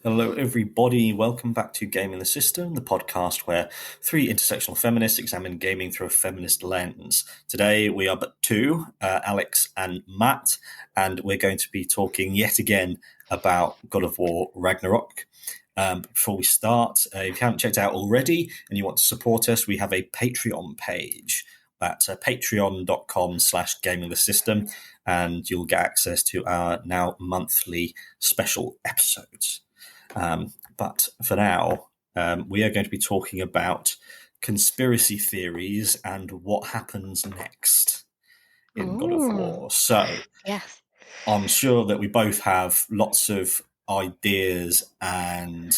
Hello, everybody. Welcome back to Gaming the System, the podcast where three intersectional feminists examine gaming through a feminist lens. Today, we are but two, Alex and Matt, and we're going to be talking yet again about God of War Ragnarok. Before we start, if you haven't checked out already and you want to support us, we have a Patreon page. That's patreon.com/gamingthesystem, and you'll get access to our now monthly special episodes. But for now, we are going to be talking about conspiracy theories and what happens next in God of War. So, yes, I'm sure that we both have lots of ideas and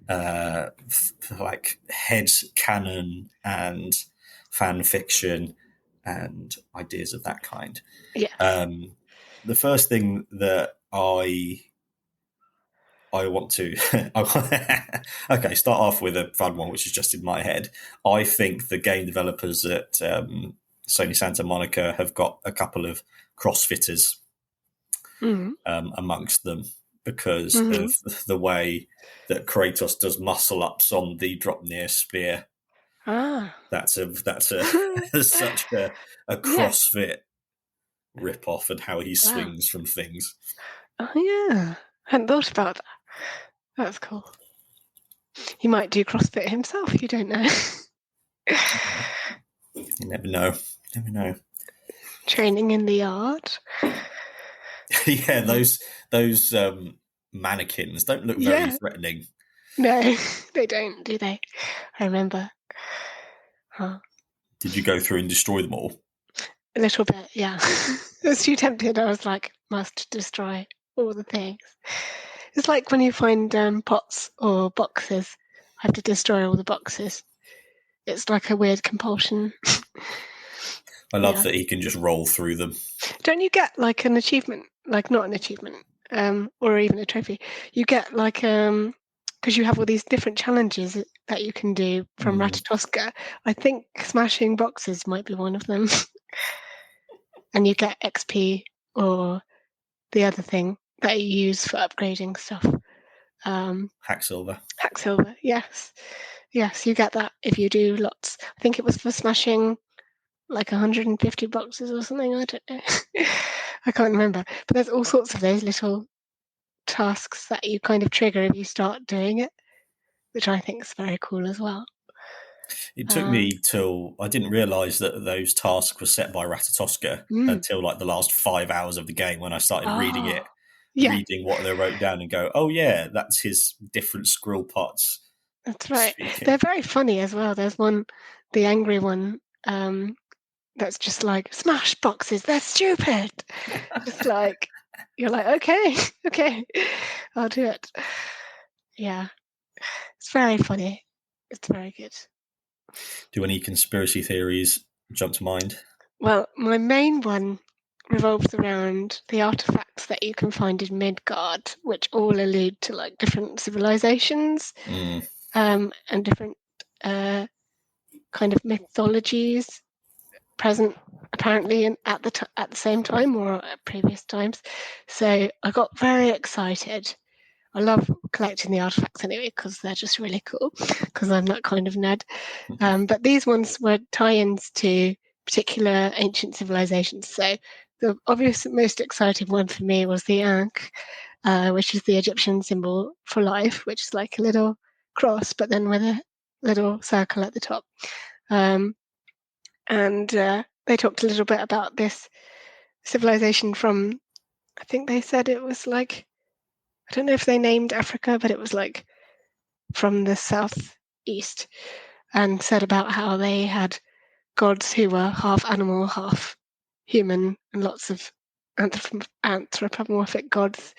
like head canon and fan fiction and ideas of that kind. yes. The first thing that I want to okay, start off with a fun one, which is just in my head. I think the game developers at Sony Santa Monica have got a couple of CrossFitters amongst them because of the way that Kratos does muscle ups on the Dropnir spear. That's such a CrossFit rip off and how he swings from things. Oh yeah, I hadn't thought about that. That's cool. He might do CrossFit himself. You don't know. You never know. Never know. Training in the yard. Yeah, those mannequins don't look very threatening. No, they don't, do they? I remember. Did you go through and destroy them all? A little bit, yeah. I was too tempted. I was like, must destroy all the things. It's like when you find pots or boxes, I have to destroy all the boxes. It's like a weird compulsion. I love that he can just roll through them. Don't you get like an achievement, like not an achievement, or even a trophy? You get like because you have all these different challenges that you can do from Ratatoska. I think smashing boxes might be one of them. And you get XP or the other thing that you use for upgrading stuff. Hacksilver. Hacksilver, yes. Yes, you get that if you do lots. I think it was for smashing like 150 boxes or something. I don't know. I can't remember. But there's all sorts of those little tasks that you kind of trigger if you start doing it, which I think is very cool as well. It took me till I didn't realise that those tasks were set by Ratatoska until like the last 5 hours of the game when I started reading it, reading what they wrote down and go, oh yeah, that's his different squirrel pots. That's right. Speaking. They're very funny as well. There's one, the angry one, that's just like, smash boxes, they're stupid. Just like, you're like, okay, I'll do it. Yeah, it's very funny. It's very good. Do any conspiracy theories jump to mind? Well, my main one revolves around the artifacts that you can find in Midgard, which all allude to like different civilizations and different kind of mythologies present apparently at the same time or at previous times. So I got very excited. I love collecting the artifacts anyway because they're just really cool because I'm that kind of nerd. But these ones were tie-ins to particular ancient civilizations. So the obvious most exciting one for me was the Ankh, which is the Egyptian symbol for life, which is like a little cross, but then with a little circle at the top. And they talked a little bit about this civilization from, I think they said it was like, I don't know if they named Africa, but it was like from the southeast, and said about how they had gods who were half animal, half human, and lots of anthropomorphic gods.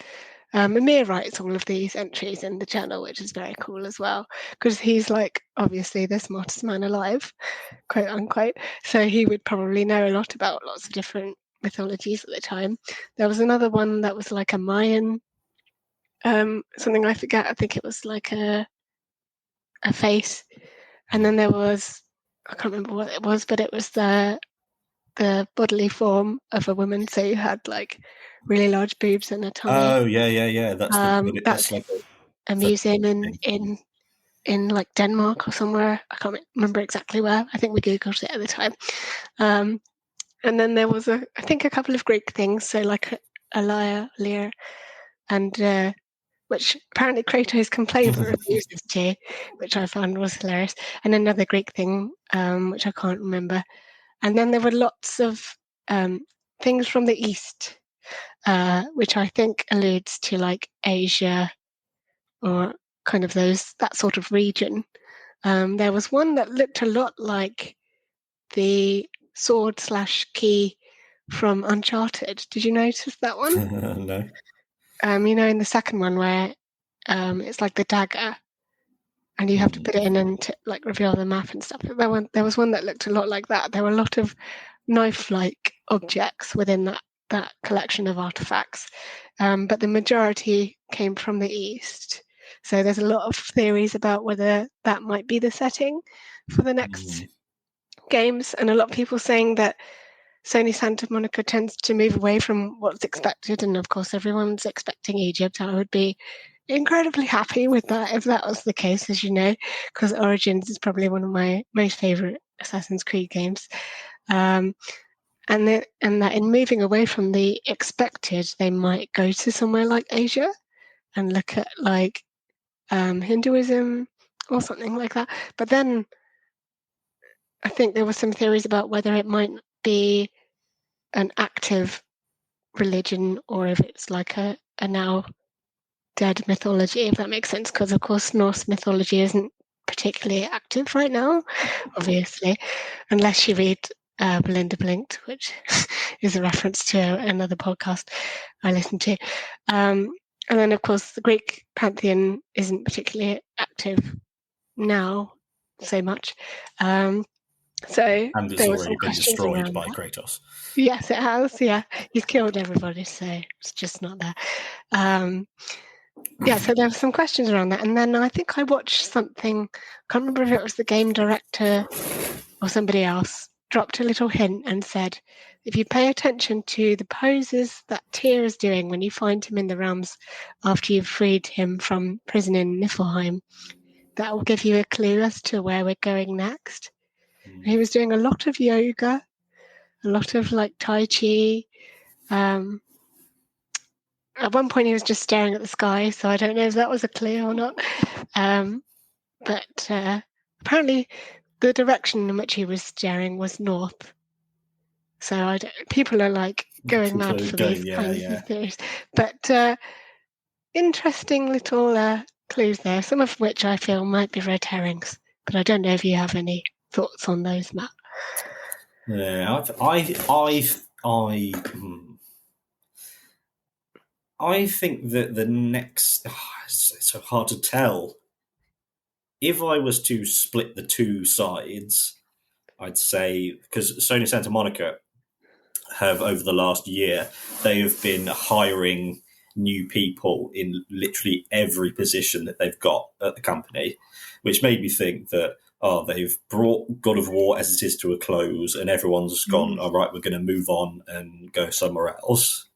Amir writes all of these entries in the journal, which is very cool as well, because he's like obviously the smartest man alive, quote unquote. So he would probably know a lot about lots of different mythologies at the time. There was another one that was like a Mayan, something I forget. I think it was like a face, and then there was, I can't remember what it was, but it was the bodily form of a woman. So you had like really large boobs and a tummy. Oh yeah. That's a museum in like Denmark or somewhere. I can't remember exactly where. I think we Googled it at the time. And then there was I think a couple of Greek things. So like a lyre, and which apparently Kratos complained but refuses to, which I found was hilarious. And another Greek thing, which I can't remember. And then there were lots of things from the East, which I think alludes to like Asia or kind of that sort of region. There was one that looked a lot like the sword/key from Uncharted. Did you notice that one? No. In the second one where it's like the dagger, and you have to put it in and like reveal the map and stuff. There was one that looked a lot like that. There were a lot of knife-like objects within that collection of artifacts, but the majority came from the East. So there's a lot of theories about whether that might be the setting for the next games, and a lot of people saying that Sony Santa Monica tends to move away from what's expected, and of course everyone's expecting Egypt. I would be incredibly happy with that if that was the case, as you know, because Origins is probably one of my most favourite Assassin's Creed games. And that in moving away from the expected, they might go to somewhere like Asia and look at like Hinduism or something like that. But then I think there were some theories about whether it might be an active religion or if it's like a now dead mythology, if that makes sense, because of course Norse mythology isn't particularly active right now, obviously, unless you read Belinda Blinked, which is a reference to another podcast I listened to. And then, of course, the Greek pantheon isn't particularly active now so much. So And it's there were already some been questions destroyed around by that. Kratos. Yes, it has. Yeah, he's killed everybody, so it's just not there. So there were some questions around that, and then I think I watched something. I can't remember if it was the game director or somebody else dropped a little hint and said, if you pay attention to the poses that Tyr is doing when you find him in the realms after you've freed him from prison in Niflheim, that will give you a clue as to where we're going next. He was doing a lot of yoga, a lot of like Tai Chi. At one point he was just staring at the sky, so I don't know if that was a clue or not. But apparently the direction in which he was staring was north. So people are like going mad for these kinds of theories. But interesting little clues there, some of which I feel might be red herrings. But I don't know if you have any thoughts on those, Matt. Yeah, I think that the next... it's so hard to tell. If I was to split the two sides, I'd say, because Sony Santa Monica have, over the last year, they have been hiring new people in literally every position that they've got at the company, which made me think that, they've brought God of War as it is to a close and everyone's gone, all right, we're going to move on and go somewhere else.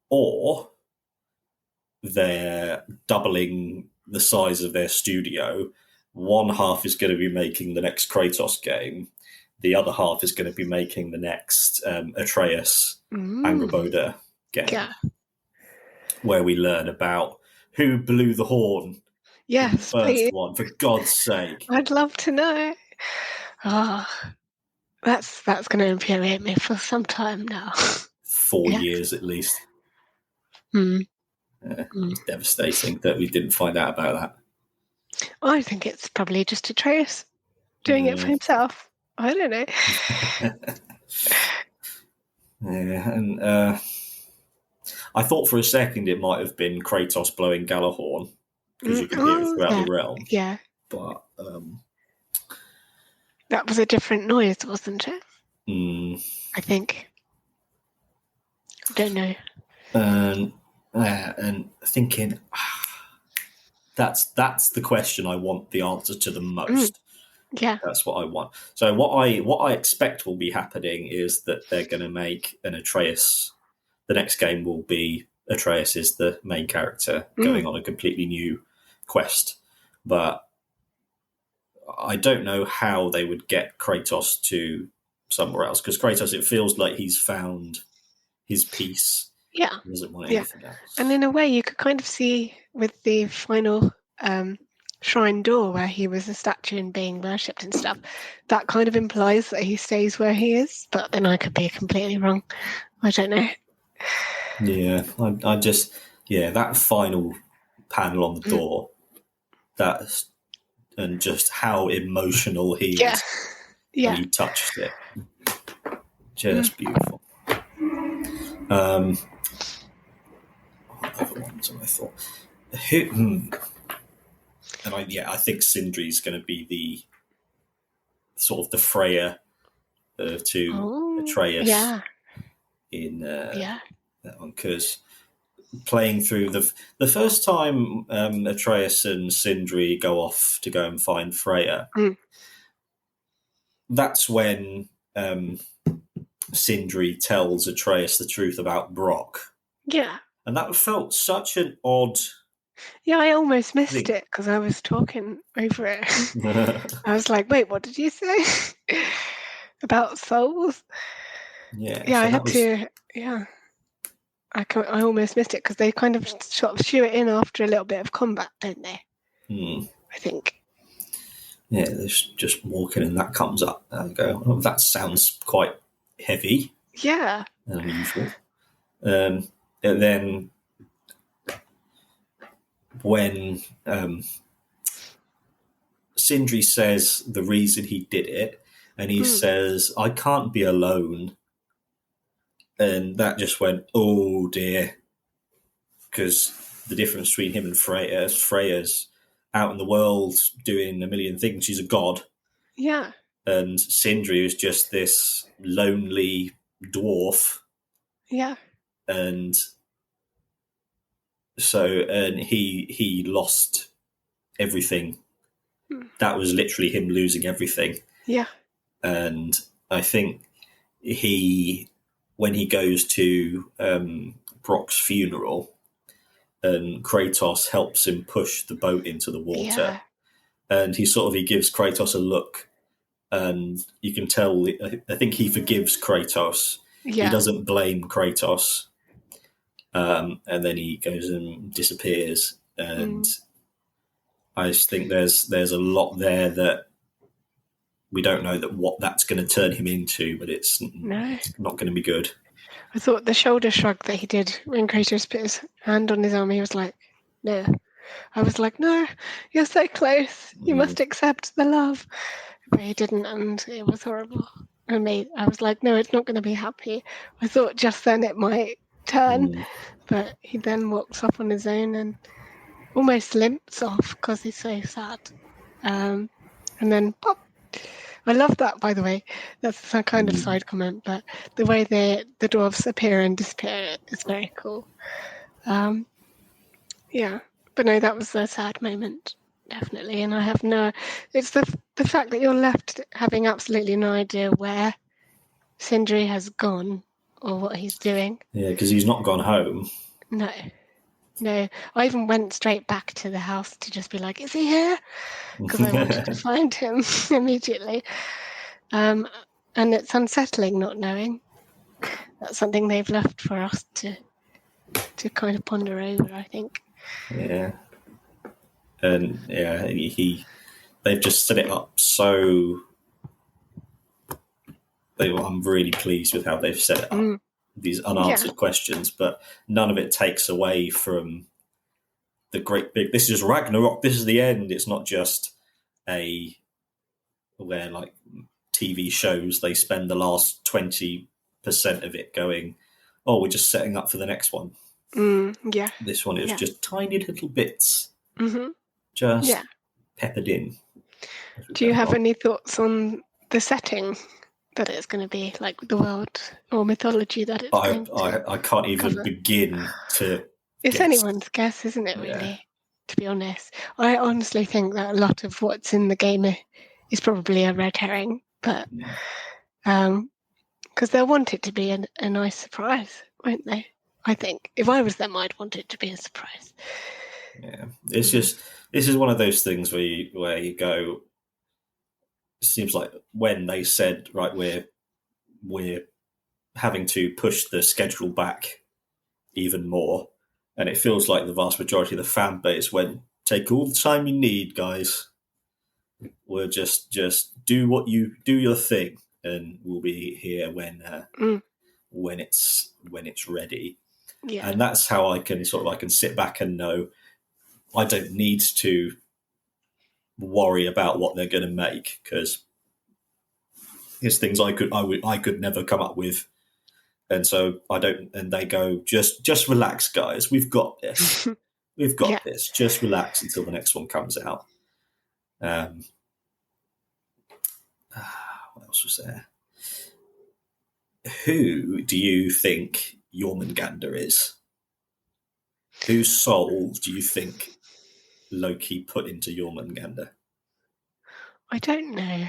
Or they're doubling the size of their studio. One half is going to be making the next Kratos game. The other half is going to be making the next Atreus Angerboda game, where we learn about who blew the horn. Yes, the first one, for God's sake. I'd love to know. That's going to infuriate me for some time now. 4 years at least. It's devastating that we didn't find out about that. I think it's probably just Atreus doing it for himself. I don't know. And I thought for a second it might have been Kratos blowing Gjallarhorn, because you could hear it throughout the realm. Yeah. But that was a different noise, wasn't it? I think. I don't know. And thinking, that's the question I want the answer to the most. Yeah, that's what I want. So what I expect will be happening is that they're going to make an Atreus. The next game will be Atreus is the main character going on a completely new quest. But I don't know how they would get Kratos to somewhere else, because Kratos, it feels like he's found his peace. Yeah. He doesn't want anything else. And in a way, you could kind of see with the final shrine door where he was a statue and being worshipped and stuff, that kind of implies that he stays where he is. But then I could be completely wrong. I don't know. Yeah, I just, that final panel on the door, and just how emotional he is when he touched it. Just beautiful. What other ones have I thought? And I think Sindri's going to be the sort of the Freya to Atreus in that one, because playing through the first time Atreus and Sindri go off to go and find Freya, that's when Sindri tells Atreus the truth about Brock. Yeah. And that felt such an odd... Yeah, I almost missed it because I was talking over it. I was like, wait, what did you say? About souls? Yeah, I had to... Yeah. I almost missed it because they kind of sort of shoe it in after a little bit of combat, don't they? I think. Yeah, they're just walking and that comes up. And I go, oh, that sounds quite heavy. Yeah. And unusual. And then when Sindri says the reason he did it, and he says, I can't be alone. And that just went, oh dear. Because the difference between him and Freya's out in the world doing a million things. She's a god. Yeah. And Sindri is just this lonely dwarf. Yeah. And he lost everything. That was literally him losing everything. Yeah. And I think when he goes to Brock's funeral, and Kratos helps him push the boat into the water, and he gives Kratos a look, and you can tell, I think he forgives Kratos. He doesn't blame Kratos. And then he goes and disappears. And I just think there's a lot there that we don't know what that's going to turn him into, but it's not going to be good. I thought the shoulder shrug that he did when Kratos put his hand on his arm, he was like, no. I was like, no, you're so close. You must accept the love. But he didn't, and it was horrible. I was like, no, it's not going to be happy. I thought just then it might turn, but he then walks off on his own and almost limps off because he's so sad. And then pop. I love that, by the way. That's a kind of side comment, but the way the dwarves appear and disappear is very cool. But no, that was a sad moment, definitely. And I have it's the fact that you're left having absolutely no idea where Sindri has gone or what he's doing. Yeah, because he's not gone home. No. I even went straight back to the house to just be like, is he here? Because I wanted to find him immediately. And it's unsettling not knowing. That's something they've left for us to kind of ponder over, I think. Yeah. And they've just set it up so... I'm really pleased with how they've set it up. These unanswered questions, but none of it takes away from the great big, this is Ragnarok, this is the end. It's not just where like TV shows, they spend the last 20% of it going, oh, we're just setting up for the next one. This one is just tiny little bits, just peppered in. Do you have any thoughts on the setting that it's going to be, like the world or mythology that it's going to I can't even cover? Begin to It's anyone's guess, isn't it, really, to be honest? I honestly think that a lot of what's in the game is probably a red herring, but because they'll want it to be a nice surprise, won't they? I think if I was them, I'd want it to be a surprise. Yeah, it's just this is one of those things where you go. It seems like when they said, right, we're having to push the schedule back even more, and it feels like the vast majority of the fan base went, take all the time you need, guys. We'll just do your thing, and we'll be here when it's ready. Yeah. And that's how I can sit back and know I don't need to worry about what they're going to make, because there's things I could never come up with, and so I don't. And they go, just relax, guys. We've got this. We've got this. Just relax until the next one comes out. What else was there? Who do you think Jormungandr is? Whose soul do you think Loki put into Jormungandr? I don't know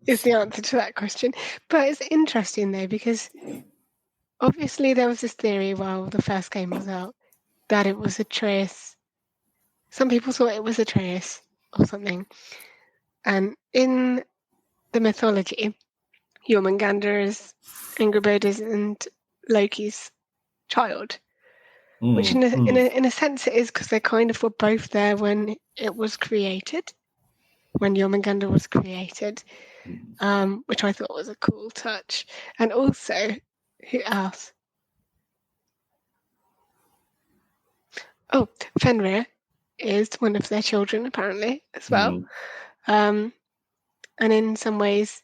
is the answer to that question. But it's interesting, though, because obviously there was this theory while the first game was out that it was Atreus. Some people thought it was Atreus or something. And in the mythology, Jormungandr is Angrboda's and Loki's child. Which in a sense it is, because they kind of were both there when it was created, when Jormungandr was created, which I thought was a cool touch. And also, who else? Oh, Fenrir is one of their children, apparently, as well. And in some ways,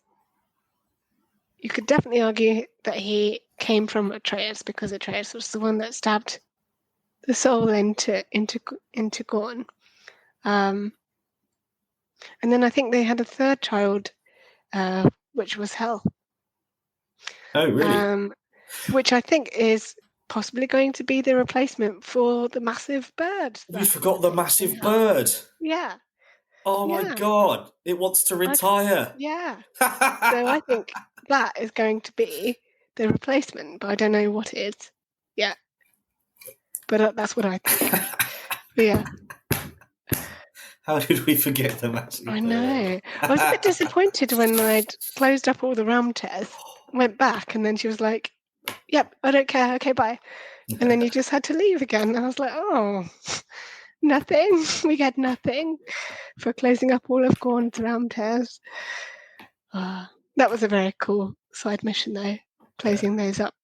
you could definitely argue that he came from Atreus, because Atreus was the one that stabbed the soul into Gorn. And then I think they had a third child, which was Hel. Oh, really? Which I think is possibly going to be the replacement for the massive bird. You forgot the massive bird. Yeah. Oh my God! It wants to retire. Yeah. So I think that is going to be the replacement, but I don't know what it is. Yeah. But that's what I think. Yeah. How did we forget the massive bird? I know. I was a bit disappointed when I'd closed up all the realm tears, went back, and then she was like, yep, I don't care, okay, bye. And then you just had to leave again. And I was like, oh, nothing. We get nothing for closing up all of Gorn's realm tears. That was a very cool side mission, though, closing those up.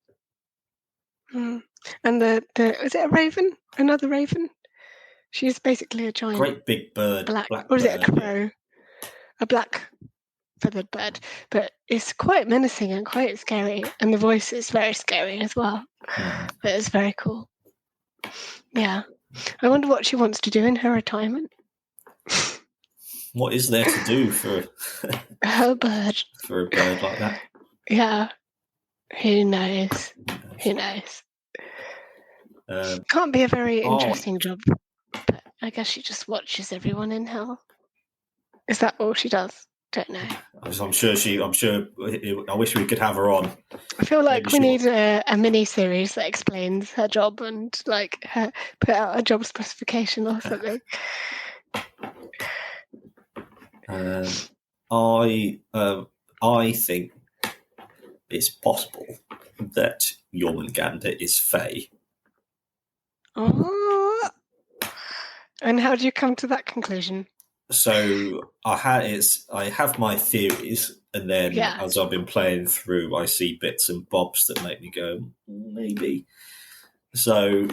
And is it a raven? Another raven? She's basically a giant, great big bird, black or is it a crow? A black feathered bird, but it's quite menacing and quite scary, and the voice is very scary as well. But it's very cool. Yeah, I wonder what she wants to do in her retirement. What is there to do for her bird? For a bird like that? Yeah, who knows? Who knows? Can't be a very interesting job, but I guess she just watches everyone in hell. Is that all she does? Don't know. I'm sure. I wish we could have her on. I feel like we need a mini series that explains her job and put out a job specification or something. I think it's possible that Jormungandr is Fae. Oh, and how do you come to that conclusion? So I have my theories, and then as I've been playing through, I see bits and bobs that make me go, maybe. So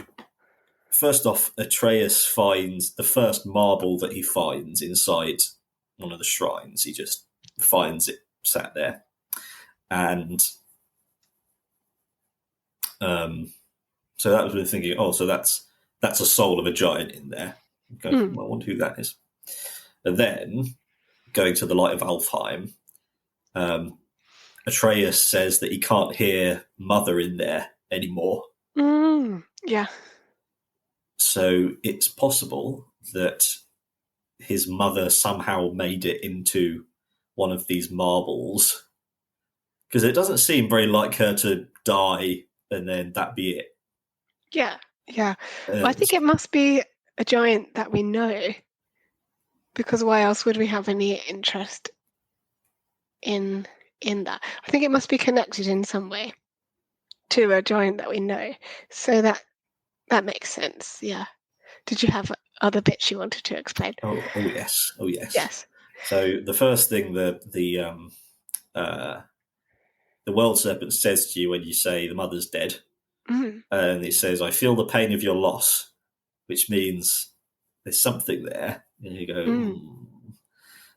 first off, Atreus finds the first marble that he finds inside one of the shrines. He just finds it sat there, and so that was really thinking, so that's a soul of a giant in there. Okay, I wonder who that is. And then, going to the light of Alfheim, Atreus says that he can't hear Mother in there anymore. Yeah. So it's possible that his mother somehow made it into one of these marbles, because it doesn't seem very like her to die and then that be it. Yeah. Well, I think it must be a giant that we know, because why else would we have any interest in that? I think it must be connected in some way to a giant that we know. So that makes sense. Yeah. Did you have other bits you wanted to explain? Oh yes. Yes. So the first thing the World Serpent says to you when you say the mother's dead, and it says, "I feel the pain of your loss," which means there's something there. And you go, and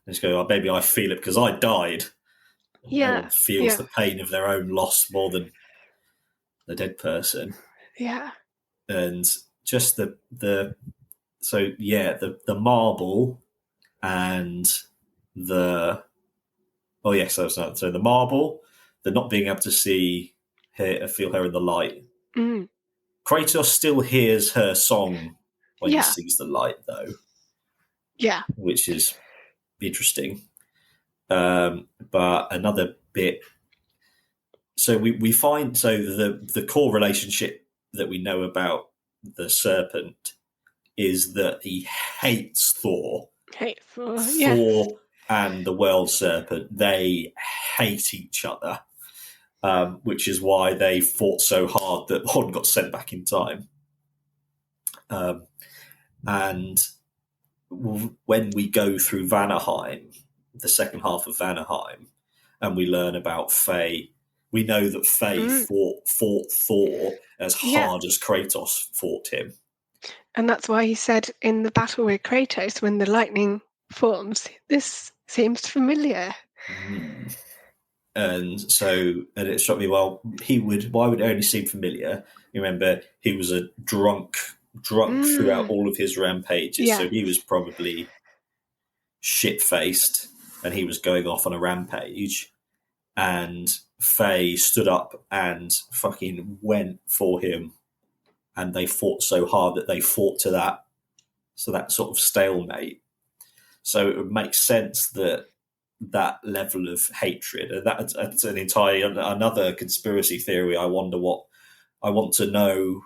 just go, "Oh, maybe I feel it because I died." Yeah. No one feels the pain of their own loss more than the dead person. Yeah. And just the marble and the so the marble, the not being able to see her, feel her in the light. Kratos still hears her song when he sees the light, though. Yeah. Which is interesting. But another bit. So we find the core relationship that we know about the serpent is that he hates Thor. Thor and the World Serpent, they hate each other, which is why they fought so hard that one got sent back in time. And when we go through Vanaheim, the second half of Vanaheim, and we learn about Faye, we know that Faye fought Thor as hard as Kratos fought him. And that's why he said in the battle with Kratos, when the lightning forms, this seems familiar. And it struck me, well, why would it only seem familiar? You remember, he was a drunk throughout all of his rampages, so he was probably shit-faced, and he was going off on a rampage, and Faye stood up and fucking went for him, and they fought so hard that they fought to that sort of stalemate. So it would make sense that level of hatred, and that's an another conspiracy theory. I want to know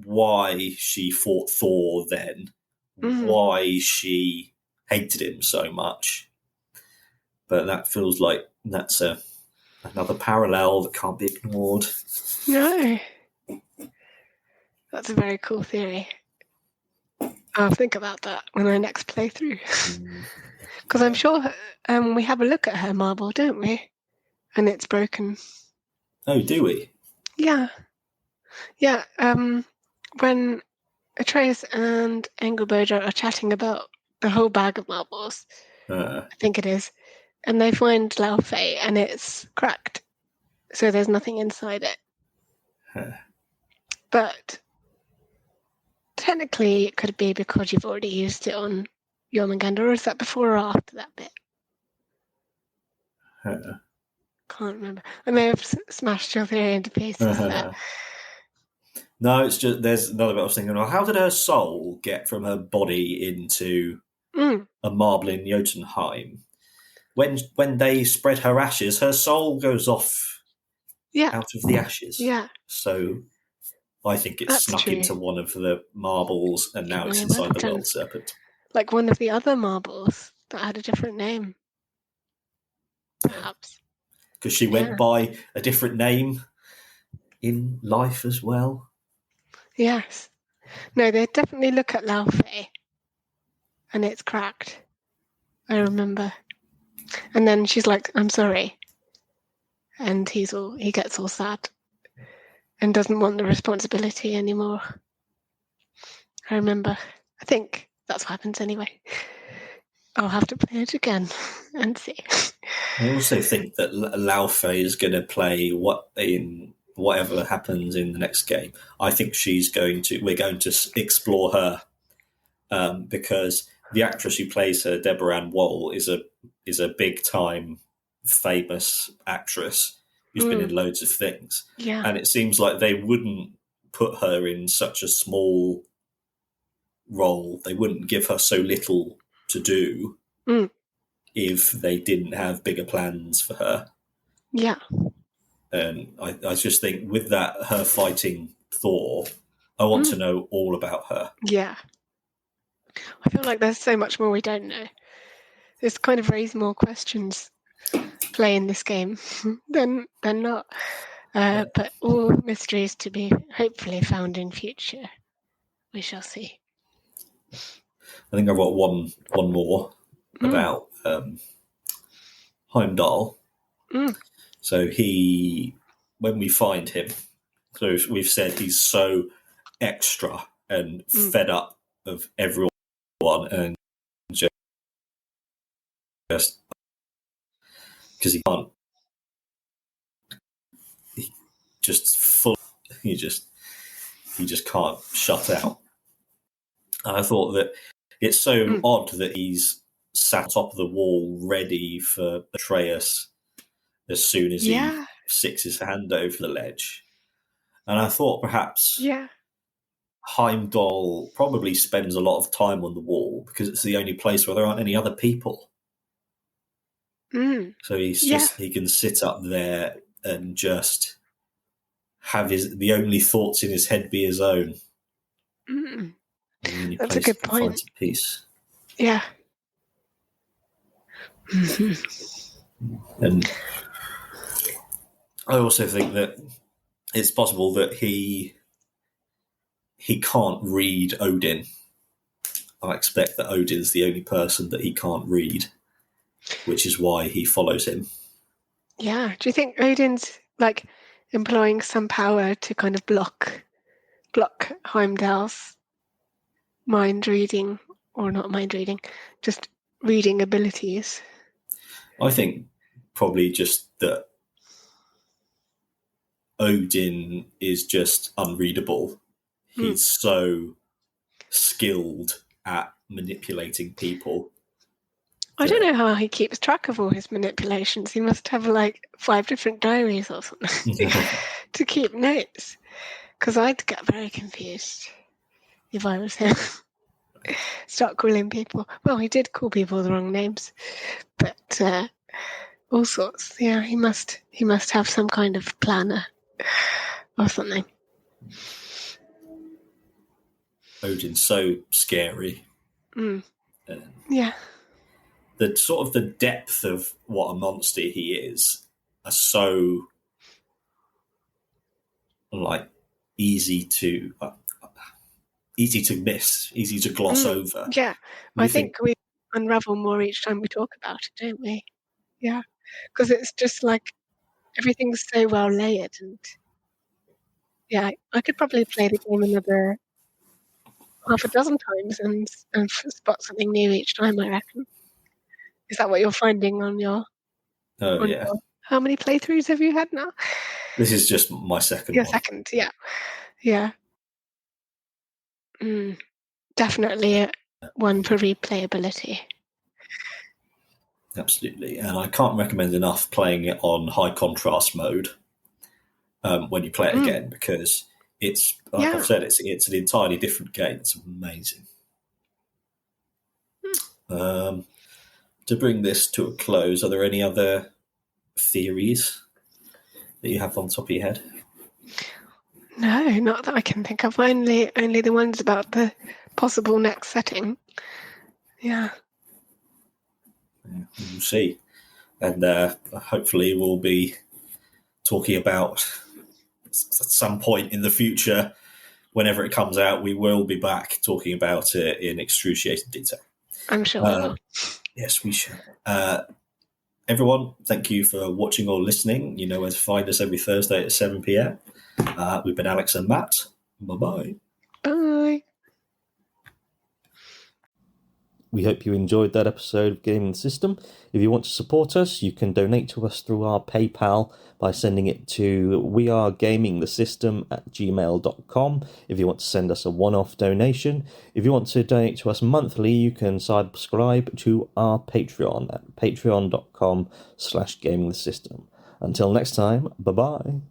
why she fought Thor then, why she hated him so much. But that feels like that's another parallel that can't be ignored. No. That's a very cool theory. I'll think about that when I next play through. Because I'm sure we have a look at her marble, don't we? And it's broken. Oh, do we? Yeah. When Atreus and Engelboda are chatting about the whole bag of marbles, I think it is, and they find Laufey and it's cracked, so there's nothing inside it. But technically it could be because you've already used it on Jormungandr, or is that before or after that bit? Can't remember. I may have smashed your theory into pieces there. No, it's just, there's another bit I was thinking, well, how did her soul get from her body into a marble in Jotunheim? When they spread her ashes, her soul goes off out of the ashes. Yeah. So I think it's snuck into one of the marbles, and now it's inside the World Serpent. Like one of the other marbles that had a different name, perhaps. Because she went by a different name in life as well. Yes. No, they definitely look at Laufey, and it's cracked. I remember. And then she's like, "I'm sorry," and he gets all sad and doesn't want the responsibility anymore. I remember. I think that's what happens anyway. I'll have to play it again and see. I also think that Laufey is going to play whatever happens in the next game. I think we're going to explore her because the actress who plays her, Deborah Ann Woll, is a big time famous actress who's been in loads of things. Yeah. And it seems like they wouldn't put her in such a small role. They wouldn't give her so little to do if they didn't have bigger plans for her. Yeah. And I just think with that, her fighting Thor, I want to know all about her. Yeah. I feel like there's so much more we don't know. It's kind of raised more questions playing this game than not. But all mysteries to be hopefully found in future. We shall see. I think I've got one more about Heimdall. So when we find him, so we've said he's so extra and fed up of everyone and just because he just can't shut out. And I thought that it's so odd that he's sat on top of the wall ready for Atreus as soon as he sticks his hand over the ledge. And I thought perhaps Heimdall probably spends a lot of time on the wall because it's the only place where there aren't any other people. So he can sit up there and just have the only thoughts in his head be his own. That's a good point. Find some peace. Yeah. And I also think that it's possible that he can't read Odin. I expect that Odin's the only person that he can't read, which is why he follows him. Yeah. Do you think Odin's like employing some power to kind of block Heimdall's mind reading, or not mind reading, just reading abilities? I think probably just that Odin is just unreadable. He's so skilled at manipulating people. I don't know how he keeps track of all his manipulations. He must have like 5 different diaries or something to keep notes. Because I'd get very confused if I was him. Start calling people. Well, he did call people the wrong names, but all sorts. Yeah, he must have some kind of planner or something. Odin's so scary. Yeah. The sort of the depth of what a monster he is are so like easy to miss, easy to gloss over. Yeah, I think we unravel more each time we talk about it, don't we? Yeah, because it's just like everything's so well layered, and yeah, I could probably play the game another half a dozen times and spot something new each time, I reckon. Is that what you're finding on your? Yeah. How many playthroughs have you had now? This is just my second. Your second, yeah. Definitely one for replayability. Absolutely, and I can't recommend enough playing it on high contrast mode when you play it again, because it's like I've said, it's an entirely different game. It's amazing. To bring this to a close, are there any other theories that you have on top of your head? No, not that I can think of. Only the ones about the possible next setting. Yeah. We'll see. And hopefully we'll be talking about at some point in the future, whenever it comes out, we will be back talking about it in excruciating detail. I'm sure we will. Yes, we shall. Everyone, thank you for watching or listening. You know where to find us every Thursday at 7 p.m. We've been Alex and Matt. Bye-bye. Bye. We hope you enjoyed that episode of Gaming the System. If you want to support us, you can donate to us through our PayPal by sending it to wearegamingthesystem@gmail.com if you want to send us a one-off donation. If you want to donate to us monthly, you can subscribe to our Patreon at patreon.com/gamingthesystem. Until next time, bye-bye.